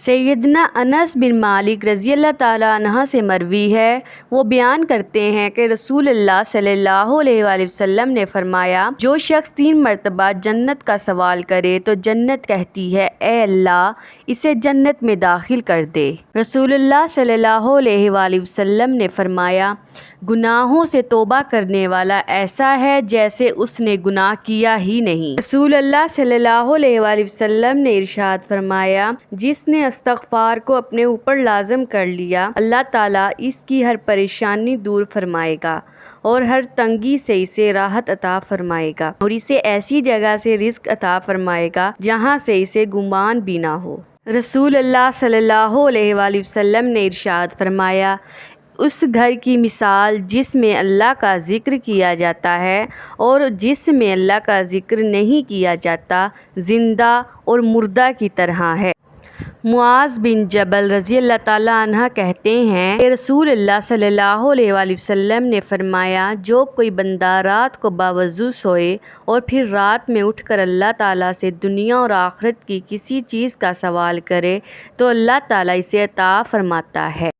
سیدنا انس بن مالک رضی اللہ تعالیٰ عنہ سے مروی ہے، وہ بیان کرتے ہیں کہ رسول اللہ صلی اللہ علیہ وآلہ وسلم نے فرمایا، جو شخص 3 مرتبہ جنت کا سوال کرے تو جنت کہتی ہے، اے اللہ اسے جنت میں داخل کر دے۔ رسول اللہ صلی اللہ علیہ وآلہ وسلم نے فرمایا، گناہوں سے توبہ کرنے والا ایسا ہے جیسے اس نے گناہ کیا ہی نہیں۔ رسول اللہ صلی اللہ علیہ وآلہ وسلم نے ارشاد فرمایا، جس نے استغفار کو اپنے اوپر لازم کر لیا، اللہ تعالیٰ اس کی ہر پریشانی دور فرمائے گا اور ہر تنگی سے اسے راحت عطا فرمائے گا اور اسے ایسی جگہ سے رزق عطا فرمائے گا جہاں سے اسے گمان بھی نہ ہو۔ رسول اللہ صلی اللہ علیہ وآلہ وسلم نے ارشاد فرمایا، اس گھر کی مثال جس میں اللہ کا ذکر کیا جاتا ہے اور جس میں اللہ کا ذکر نہیں کیا جاتا، زندہ اور مردہ کی طرح ہے۔ معاذ بن جبل رضی اللہ تعالیٰ عنہ کہتے ہیں کہ رسول اللہ صلی اللہ علیہ وآلہ وسلم نے فرمایا، جو کوئی بندہ رات کو باوضو سوئے اور پھر رات میں اٹھ کر اللہ تعالیٰ سے دنیا اور آخرت کی کسی چیز کا سوال کرے تو اللہ تعالیٰ اسے عطا فرماتا ہے۔